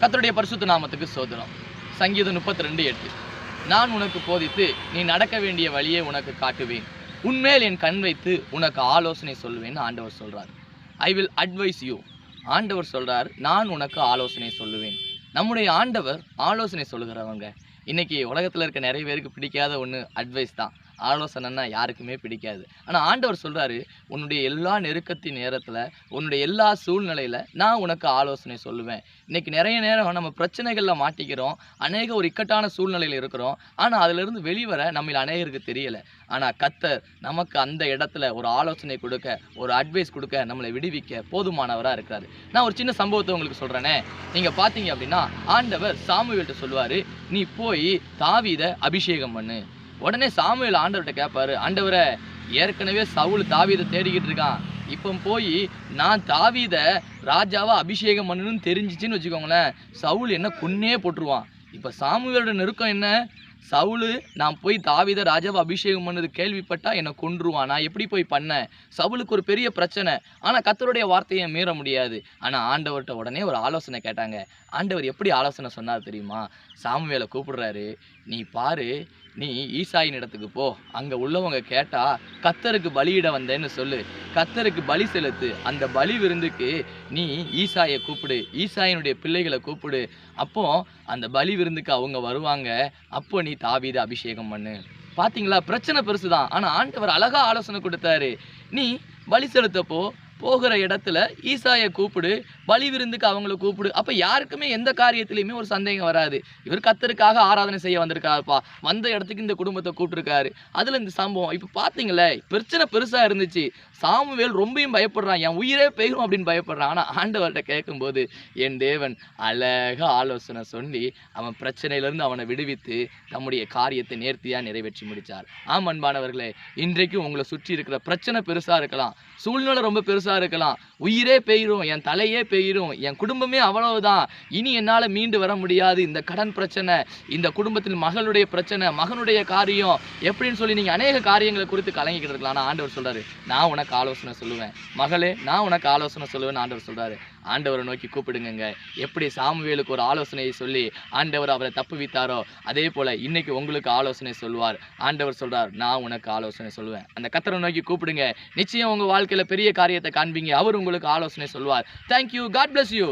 கர்த்தருடைய பரிசுத்த நாமத்துக்கு ஸ்தோத்திரம். சங்கீதம் 32:8. நான் உனக்கு போதித்து நீ நடக்க வேண்டிய வழியை உனக்கு காட்டுவேன். உன்மேல் என் கண் வைத்து உனக்கு ஆலோசனை சொல்லுவேன்னு ஆண்டவர் சொல்றார். I will advice you. ஆண்டவர் சொல்றார், நான் உனக்கு ஆலோசனை சொல்லுவேன். நம்முடைய ஆண்டவர் ஆலோசனை சொல்லுகிறவங்க. இன்னைக்கு உலகத்தில் இருக்க நிறைய பேருக்கு பிடிக்காத ஒன்று அட்வைஸ் தான். ஆலோசனைன்னா யாருக்குமே பிடிக்காது. ஆனால் ஆண்டவர் சொல்கிறாரு, உன்னுடைய எல்லா நெருக்கத்தின் நேரத்தில், உன்னுடைய எல்லா சூழ்நிலையில் நான் உனக்கு ஆலோசனை சொல்லுவேன். இன்றைக்கி நிறைய நேரம் நம்ம பிரச்சனைகளில் மாட்டிக்கிறோம், ஒரு இக்கட்டான சூழ்நிலையில் இருக்கிறோம். ஆனால் அதிலிருந்து வெளிவர நம்ம அநேகருக்கு தெரியலை. ஆனால் கர்த்தர் நமக்கு அந்த இடத்துல ஒரு ஆலோசனை கொடுக்க, ஒரு அட்வைஸ் கொடுக்க, நம்மளை விடுவிக்க போதுமானவராக இருக்கிறாரு. நான் ஒரு சின்ன சம்பவத்தை உங்களுக்கு சொல்கிறேனே. நீங்கள் பார்த்தீங்க அப்படின்னா, ஆண்டவர் சாமுவேல்கிட்ட சொல்லுவார், நீ போய் தாவீதை அபிஷேகம் பண்ணு. உடனே சாமுவேல் ஆண்டவர்கிட்ட கேட்பாரு, ஆண்டவரை, ஏற்கனவே சவுல் தாவீதை தேடிக்கிட்டு இருக்கான். இப்போ போய் நான் தாவீதை ராஜாவா அபிஷேகம் பண்ணணும்னு தெரிஞ்சிச்சின்னு வச்சுக்கோங்களேன், சவுல் என்ன கொன்னே போட்டுருவான். இப்போ சாமுவேலோட நெருக்கம் என்ன? சவுலு நான் போய் தாவீதை ராஜாவை அபிஷேகம் பண்ணது கேள்விப்பட்டா என்னை கொன்றுவான். நான் எப்படி போய் பண்ணேன்? சவுலுக்கு ஒரு பெரிய பிரச்சனை. ஆனால் கர்த்தருடைய வார்த்தையை மீற முடியாது. ஆனால் ஆண்டவர்கிட்ட உடனே ஒரு ஆலோசனை கேட்டாங்க. ஆண்டவர் எப்படி ஆலோசனை சொன்னார் தெரியுமா? சாமுவேலை கூப்பிடுறாரு, நீ பாரு, நீ ஈசாயின் இடத்துக்கு போ. அங்கே உள்ளவங்க கேட்டா கர்த்தருக்கு பலியிட வந்தேன்னு சொல்லு. கர்த்தருக்கு பலி செலுத்து. அந்த பலி விருந்துக்கு நீ ஈசாயை கூப்பிடு, ஈசாயினுடைய பிள்ளைகளை கூப்பிடு. அப்போ அந்த பலி விருந்துக்கு அவங்க வருவாங்க. அப்போ நீ தாவீதை அபிஷேகம் பண்ணு. பார்த்தீங்களா, பிரச்சனை பெருசு தான். ஆனால் ஆண்டவர் அழகா ஆலோசனை கொடுத்தாரு. நீ பலி செலுத்தப்போ போகிற இடத்துல ஈசாயை கூப்பிடு, பலி விருந்துக்கு அவங்கள கூப்பிடு. அப்போ யாருக்குமே எந்த காரியத்திலையுமே ஒரு சந்தேகம் வராது. இவர் கர்த்தருக்காக ஆராதனை செய்ய வந்திருக்காருப்பா, வந்த இடத்துக்கு இந்த குடும்பத்தை கூப்பிட்டுருக்காரு. அதில் இந்த சம்பவம் இப்போ பார்த்தீங்களே, பிரச்சனை பெருசாக இருந்துச்சு. சாமுவேல் ரொம்பவும் பயப்படுறான், என் உயிரே பெய்யும் அப்படின்னு பயப்படுறான். ஆனால் ஆண்டவர்கிட்ட கேட்கும்போது என் தேவன் அழகாக ஆலோசனை சொல்லி அவன் பிரச்சனையிலேருந்து அவனை விடுவித்து தம்முடைய காரியத்தை நேர்த்தியாக நிறைவேற்றி முடித்தார். ஆம் அன்பானவர்களே, இன்றைக்கும் உங்களை சுற்றி இருக்கிற பிரச்சனை பெருசாக இருக்கலாம், சூழ்நிலை ரொம்ப பெருசாக இருக்கலாம், உயிரே பெய்யும், என் தலையே பெய்யும், என் குடும்பமே அவ்வளவுதான், இனி என்னால் மீண்டு வர முடியாது, இந்த கடன் பிரச்சனை, இந்த குடும்பத்தில் மகளுடைய பிரச்சனை, மகனுடைய காரியம் எப்படின்னு சொல்லி நீங்கள் அநேக காரியங்களை குறித்து கலங்கிக்கிட்டு இருக்கலாம். ஆனால் ஆண்டவர் சொல்கிறாரு, நான் உனக்கு ஆலோசனை சொல்லுவேன். மகளே, நான் உனக்கு ஆலோசனை சொல்லுவேன்னு ஆண்டவர் சொல்கிறாரு. ஆண்டவரை நோக்கி கூப்பிடுங்க. எப்படி சாமுவேலுக்கு ஒரு ஆலோசனையை சொல்லி ஆண்டவர் அவரை தப்புவித்தாரோ, அதே போல் இன்னைக்கு உங்களுக்கு ஆலோசனை சொல்வார். ஆண்டவர் சொல்கிறார், நான் உனக்கு ஆலோசனை சொல்லுவேன். அந்த கர்த்தரை நோக்கி கூப்பிடுங்க. நிச்சயம் உங்கள் வாழ்க்கையில் பெரிய காரியத்தை காண்பீங்க. அவர் உங்களுக்கு ஆலோசனை சொல்வார். தேங்க்யூ. God bless you.